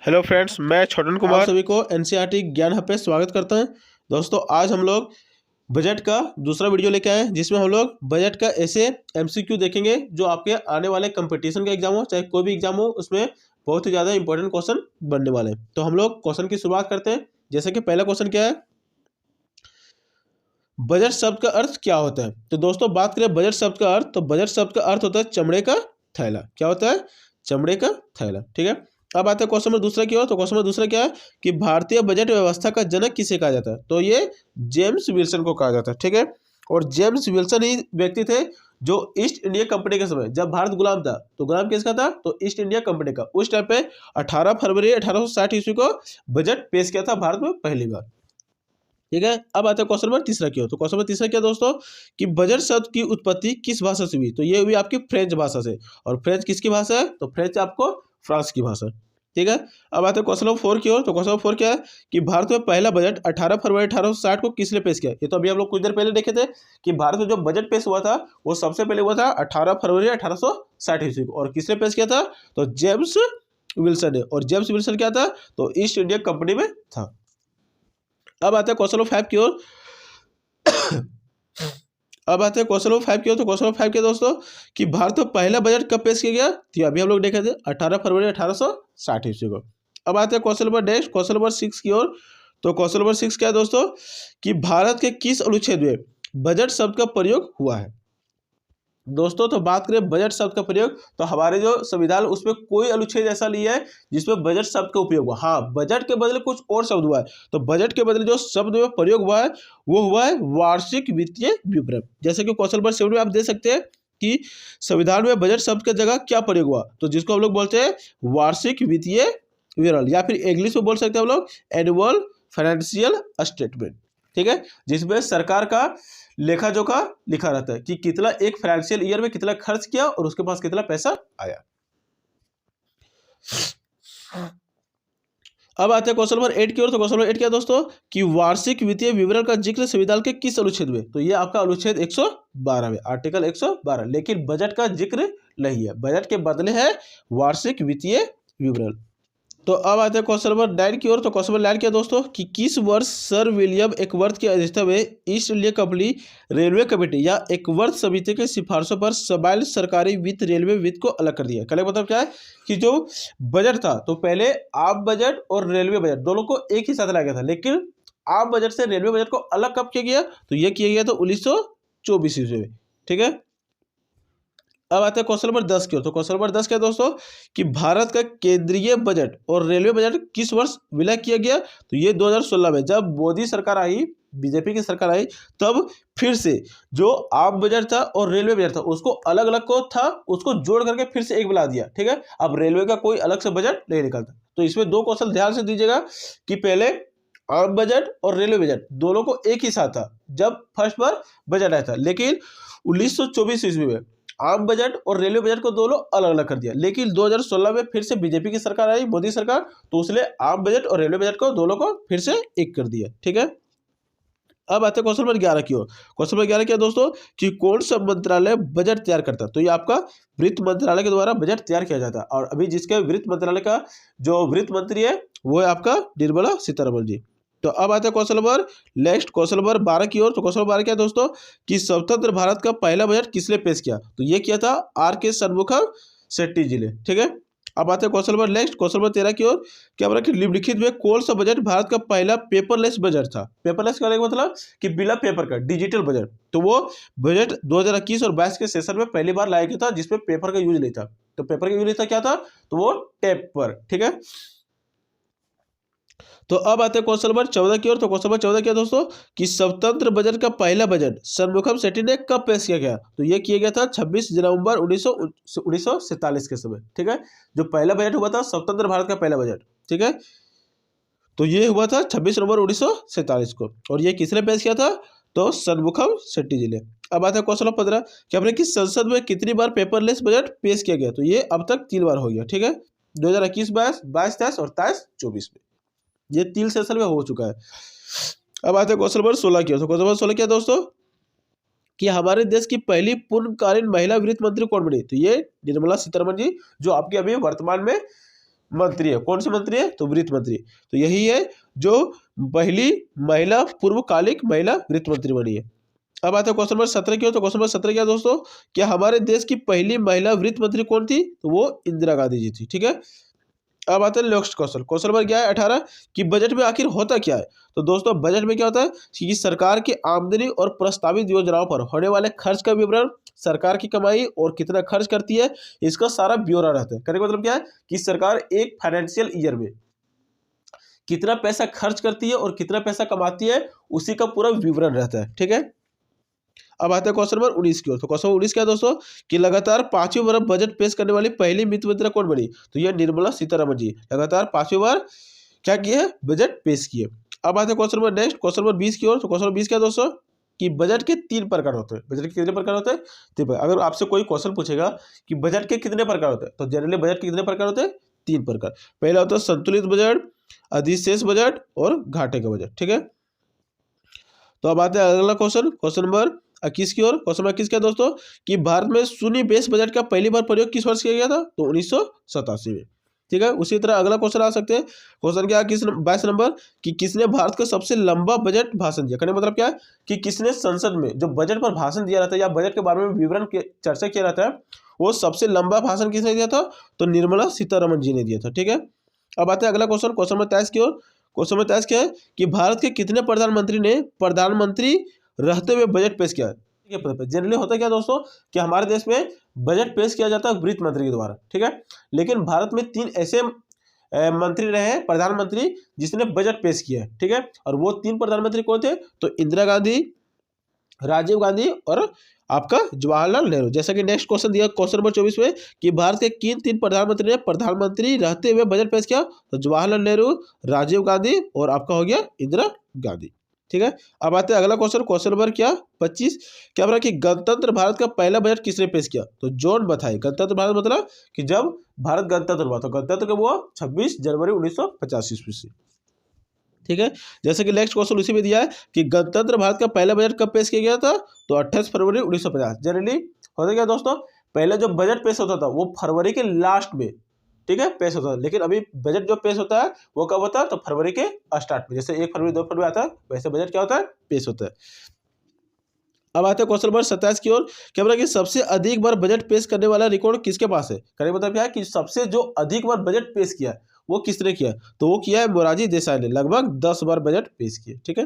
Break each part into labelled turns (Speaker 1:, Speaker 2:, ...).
Speaker 1: Hello friends, मैं छोटन
Speaker 2: आप
Speaker 1: कुमार
Speaker 2: सभी को एनसीईआरटी ज्ञान हब पे स्वागत करता है। दोस्तों, आज हम लोग बजट का दूसरा वीडियो लेके आए हैं, जिसमें हम लोग बजट का ऐसे एमसीक्यू देखेंगे जो आपके आने वाले कंपटीशन का एग्जाम हो, चाहे कोई भी एग्जाम हो, उसमें बहुत ही ज़्यादा इंपॉर्टेंट क्वेश्चन बनने वाले हैं। तो हम लोग क्वेश्चन की शुरुआत करते हैं। जैसे कि पहला क्वेश्चन क्या है, बजट शब्द का अर्थ क्या होता है। तो दोस्तों, बात करें बजट शब्द का अर्थ, तो बजट शब्द का अर्थ होता है चमड़े का थैला। क्या होता है? चमड़े का थैला। ठीक है। अब आते हैं क्वेश्चन नंबर दूसरा की ओर। तो क्वेश्चन नंबर दूसरा क्या है कि भारतीय बजट व्यवस्था का जनक किसे कहा जाता है। तो ये जेम्स विल्सन को कहा जाता है। ठीक है। और जेम्स विल्सन ही व्यक्ति थे जो ईस्ट इंडिया कंपनी के समय, जब भारत गुलाम था, तो गुलाम किसका था? तो ईस्ट इंडिया कंपनी का। उस टाइम पे 18 फरवरी 1860 ईस्वी को बजट पेश किया था भारत में पहली बार। ठीक है। अब आते हैं क्वेश्चन नंबर तीसरा की ओर। तो क्वेश्चन नंबर तीसरा क्या दोस्तों कि बजट शब्द की उत्पत्ति किस भाषा से हुई। तो ये हुई आपकी फ्रेंच भाषा से। और फ्रेंच किसकी भाषा है? तो फ्रेंच आपको फ्रांस की भाषा। ठीक है। अब आते हैं क्वेश्चन नंबर 4 की ओर। तो क्वेश्चन नंबर 4 क्या है कि भारत में पहला बजट 18 फरवरी 1860 को किसने पेश किया। ये तो अभी हम लोग कुछ देर पहले देखे थे कि भारत में जो बजट पेश हुआ था वो सबसे पहले हुआ था 18 फरवरी 1860 ईस्वी को। और किसने पेश किया था? तो जेम्स विल्सन ने। और जेम्स विल्सन क्या था? तो ईस्ट इंडिया कंपनी में था। अब आते हैं क्वेश्चन नंबर 5 की ओर। अब आते हैं क्वेश्चन नंबर 5 की ओर। तो क्वेश्चन नंबर 5 क्या दोस्तों कि भारत में पहला बजट कब पेश किया गया। तो अभी हम लोग देखे थे 18 फरवरी 1860 ईस्वी को। अब आते हैं question number next, question number 6 की ओर। तो क्वेश्चन नंबर 6 क्या है दोस्तों कि भारत के किस अनुच्छेद में बजट शब्द का प्रयोग हुआ है। दोस्तों, तो बात करें बजट शब्द का प्रयोग, तो हमारे जो संविधान उसमें कोई अनुच्छेद ऐसा नहीं है जिसमें बजट शब्द का उपयोग हुआ। हाँ, बजट के बदले कुछ और शब्द हुआ है। तो बजट के बदले जो शब्द में प्रयोग हुआ है वो हुआ है वार्षिक वित्तीय विवरण। जैसे कि क्वेश्चन नंबर 7 में आप दे सकते हैं कि संविधान में बजट शब्द की जगह क्या प्रयोग हुआ, तो जिसको हम लोग बोलते हैं वार्षिक वित्तीय विवरण, या फिर इंग्लिश में बोल सकते हैं हम लोग एनुअल फाइनेंशियल स्टेटमेंट। ठीक है। जिसमें सरकार का लेखा जोखा लिखा रहता है कि कितना एक फाइनेंशियल ईयर में कितना खर्च किया और उसके पास कितना पैसा आया। अब आते हैं क्वेश्चन नंबर 8 की ओर। तो क्वेश्चन नंबर 8 क्या दोस्तों कि वार्षिक वित्तीय विवरण का जिक्र संविधान के किस अनुच्छेद में। तो ये आपका अनुच्छेद 112 में, आर्टिकल 112। लेकिन बजट का जिक्र नहीं है, बजट के बदले है वार्षिक वित्तीय विवरण। तो अब आते हैं क्वेश्चन नंबर 9 की ओर। तो क्वेश्चन नंबर 9 क्या दोस्तों कि किस वर्ष सर विलियम एकवर्थ की अध्यक्षता में east India company railway committee या एकवर्थ समिति के सिफारिशों पर सबाइल सरकारी वित्त रेलवे वित्त को अलग कर दिया। कहने का मतलब क्या है कि जो बजट था, तो पहले आम बजट और रेलवे बजट दोनों को एक ही साथ लाया गया था, लेकिन आम बजट से रेलवे बजट को अलग कब किया गया? तो यह किया गया था 1924 ईस्वी में। ठीक है। अब आते हैं क्वेश्चन नंबर 10 की ओर। तो क्वेश्चन नंबर 10 क्या दोस्तों कि भारत का केंद्रीय बजट और रेलवे बजट किस वर्ष विलय किया गया। तो ये 2016 में, जब मोदी सरकार आई, बीजेपी की सरकार आई, तब फिर से जो आम बजट था और रेलवे बजट था उसको अलग अलग को था, उसको जोड़ करके फिर से एक बना दिया। ठीक है। अब रेलवे का कोई अलग से बजट नहीं निकलता। तो इसमें दो क्वेश्चन ध्यान से दीजिएगा कि पहले आम बजट और रेलवे बजट दोनों को एक ही साथ था जब फर्स्ट बार बजट आया था, लेकिन 1924 ईस्वी में आम बजट और रेलवे बजट को दोनों अलग अलग कर दिया। लेकिन 2016 में फिर से बीजेपी की सरकार आई, मोदी सरकार, तो उसने आम बजट और रेलवे बजट को दोनों को फिर से एक कर दिया। ठीक है। अब आते हैं क्वेश्चन नंबर 11 की ओर। क्वेश्चन नंबर 11 क्या दोस्तों कि कौन सा मंत्रालय बजट तैयार करता है। तो ये आपका वित्त मंत्रालय के द्वारा बजट तैयार किया जाता है। और अभी जिसके वित्त मंत्रालय का जो वित्त मंत्री है वो है आपका निर्मला सीतारमण जी। तो अब आते हैं question number next, question number 12 की ओर। तो क्वेश्चन नंबर 12 क्या है दोस्तों कि स्वतंत्र भारत का पहला बजट किसने पेश किया। तो ये किया था R.K. षणमुखम शेट्टी जी ने। ठीक है। अब आते हैं question number next, question number 13 की ओर। क्या बोला कि निम्नलिखित में कौन सा बजट भारत का पहला पेपरलेस बजट था। पेपरलेस का मतलब कि बिना पेपर का डिजिटल बजट। तो वो बजट 2021 और 22 के सेशन में पहली बार लाया गया था जिसमें पेपर का यूज नहीं था। तो पेपर का यूज नहीं था, क्या था? तो वो टेप पर। ठीक है। तो अब आते हैं क्वेश्चन नंबर 14 की ओर। तो क्वेश्चन नंबर 14 क्या दोस्तों कि स्वतंत्र बजट का पहला बजट षणमुखम शेट्टी ने कब पेश किया गया। तो ये किया गया था 26 नवंबर 1947 के समय। ठीक है। जो पहला बजट हुआ था स्वतंत्र भारत का पहला बजट। ठीक है। तो ये हुआ था 26 नवंबर 1947 को। और ये किसने पेश किया था? तो षणमुखम शेट्टी जी ने। अब आता है क्वेश्चन नंबर 15 कि अपने किस संसद में कितनी बार पेपरलेस बजट पेश किया गया। तो ये अब तक 3 बार हो गया। ठीक है। 2021 22 23 और 23 24 में ये 3 सेशन में हो चुका है। अब आते हैं क्वेश्चन नंबर 16 की ओर। तो क्वेश्चन नंबर 16 क्या दोस्तों कि हमारे देश की पहली पूर्णकालीन महिला वित्त मंत्री कौन बनी। तो ये निर्मला सीतारमण जी, जो आपके अभी वर्तमान में मंत्री है। कौन सी मंत्री है? तो वित्त मंत्री। तो यही है जो पहली महिला पूर्वकालिक महिला वित्त मंत्री बनी है। अब आते हैं क्वेश्चन नंबर 17 की ओर। तो क्वेश्चन नंबर 17 क्या है दोस्तों? कि हमारे देश की पहली महिला वित्त मंत्री कौन थी? तो वो इंदिरा गांधी जी थी। ठीक है। अब आते हैं नेक्स्ट क्वेश्चन। क्वेश्चन नंबर क्या है 18 कि बजट में आखिर होता क्या है? तो दोस्तों बजट में क्या होता है कि सरकार की आमदनी और प्रस्तावित योजनाओं पर होने वाले खर्च का विवरण, सरकार की कमाई और कितना खर्च करती है, इसका सारा ब्यौरा रहता है। कहने का मतलब क्या है कि सरकार एक फाइनेंशियल ईयर में कितना पैसा खर्च करती है और कितना पैसा कमाती है, उसी का पूरा विवरण रहता है। ठीक है। अब आते हैं क्वेश्चन नंबर 19 की ओर। तो क्वेश्चन 19 क्या है दोस्तों? कि लगातार 5वीं बार बजट पेश करने वाली पहली वित्त मंत्री कौन बनी? तो यह निर्मला सीतारमण जी लगातार 5वीं बार क्या किए है? बजट पेश किए। अब आते हैं question number next, question number 20 की ओर। तो क्वेश्चन नंबर 20 क्या है दोस्तों? कि बजट के 3 प्रकार होते हैं। बजट के कितने प्रकार होते हैं? 3 प्रकार। अगर आपसे कोई क्वेश्चन पूछेगा कि बजट के कितने प्रकार होते हैं, तो जनरली बजट के कितने प्रकार होते हैं? 3 प्रकार। पहला होता है संतुलित बजट, अधिशेष बजट और घाटे का बजट। ठीक है। तो अब आते हैं अगला क्वेश्चन, क्वेश्चन नंबर 21 की ओर। क्वेश्चन नंबर 21 क्या है दोस्तों? कि भारत में शून्य बेस बजट का पहली बार प्रयोग किस वर्ष किया गया था? तो 1987 में। ठीक है। उसी तरह अगला क्वेश्चन आ सकते हैं। क्वेश्चन क्या है 22 नंबर कि किसने भारत का सबसे लंबा बजट भाषण दिया? कहने का मतलब क्या है कि किसने संसद में जो बजट पर भाषण दिया रहता है या बजट के बारे में विवरण के चर्चा किया रहता है, वो सबसे लंबा भाषण किसने दिया था? तो निर्मला सीतारमण जी ने दिया था। ठीक है। अब आते हैं अगला क्वेश्चन, क्वेश्चन नंबर 23 की ओर। क्वेश्चन नंबर 23 क्या है कि भारत के कितने प्रधानमंत्री ने प्रधानमंत्री रहते हुए बजट पेश किया? ठीक है पद पे जनरली होता है क्या दोस्तों कि हमारे देश में बजट पेश किया जाता है वित्त मंत्री के द्वारा। ठीक है। लेकिन भारत में 3 ऐसे मंत्री रहे हैं प्रधानमंत्री जिसने बजट पेश किया है। ठीक है। और वो 3 प्रधानमंत्री कौन थे? तो इंदिरा गांधी, राजीव गांधी और आपका जवाहरलाल नेहरू। जैसा कि नेक्स्ट क्वेश्चन दिया क्वेश्चन नंबर 24 में कि भारत के किन 3 प्रधानमंत्री ने प्रधानमंत्री रहते हुए बजट पेश किया? तो जवाहरलाल नेहरू, राजीव गांधी और आपका हो गया इंदिरा गांधी। ठीक है। अब आते हैं अगला क्वेश्चन, क्वेश्चन नंबर क्या 25 क्या बोला कि गणतंत्र भारत का पहला बजट किसने पेश किया? तो जॉन मथाई। गणतंत्र भारत मतलब कि जब भारत गणतंत्र हुआ, तो गणतंत्र कब हुआ? 26 जनवरी 1950 ईस्वी से। ठीक है। जैसे कि नेक्स्ट क्वेश्चन उसी में दिया है कि गणतंत्र भारत का पहला बजट कब पेश किया गया था? तो 28 फरवरी 1950। जनरली होता क्या दोस्तों, पहले जो बजट पेश होता था वो फरवरी के लास्ट में, ठीक है, पेश होता था। लेकिन अभी बजट जो पेश होता है वो कब होता है? तो फरवरी के स्टार्ट में, जैसे 1 फरवरी 2 फरवरी आता है, वैसे बजट क्या होता है? पेश होता है। अब आते हैं क्वेश्चन नंबर 27 की ओर। क्या बोला कि सबसे अधिक बार बजट पेश करने वाला रिकॉर्ड किसके पास है? कहने का मतलब क्या है कि सबसे जो अधिक बार बजट पेश किया है वो किसने किया? तो वो किया है मोरारजी देसाई ने, लगभग 10 बार बजट पेश किए। ठीक है।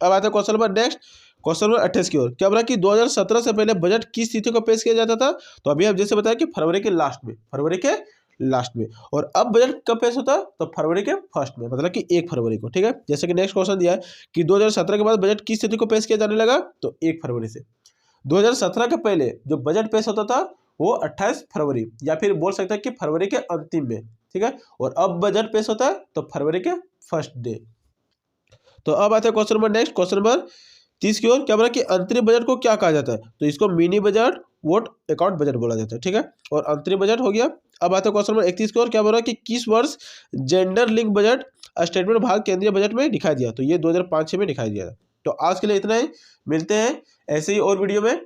Speaker 2: अब आते हैं question number next, question number 28 की ओर। क्या बोला कि 2017 से पहले बजट किस तिथि को पेश किया जाता था? तो अभी आप जैसे बताया कि फरवरी के लास्ट में, फरवरी के लास्ट में। और अब बजट कब पेश होता है? तो फरवरी के फर्स्ट में, मतलब कि 1 फरवरी को। ठीक है। जैसे कि नेक्स्ट क्वेश्चन दिया है कि 2017 के बाद बजट किस तिथि को पेश किया जाने लगा? तो 1 फरवरी से। 2017 के पहले जो बजट पेश होता था वो 28 फरवरी, या फिर बोल सकते हैं कि फरवरी के अंतिम में। ठीक है। और अब बजट पेश होता है तो फरवरी के फर्स्ट डे। तो अब आते हैं question number next, question number 30 की ओर। क्या बोला कि अंतरिम बजट को क्या कहा जाता है? तो इसको mini budget, vote account budget बोला जाता है। ठीक है। और अंतरिम बजट हो गया। अब आते हैं क्वेश्चन नंबर 31 की ओर। क्या बोला कि किस वर्ष जेंडर लिंक बजट स्टेटमेंट भाग केंद्रीय बजट में दिखाई दिया? तो ये 2005-6 में दिखाई दिया था। तो आज के लिए इतना ही, मिलते हैं ऐसे ही और वीडियो में।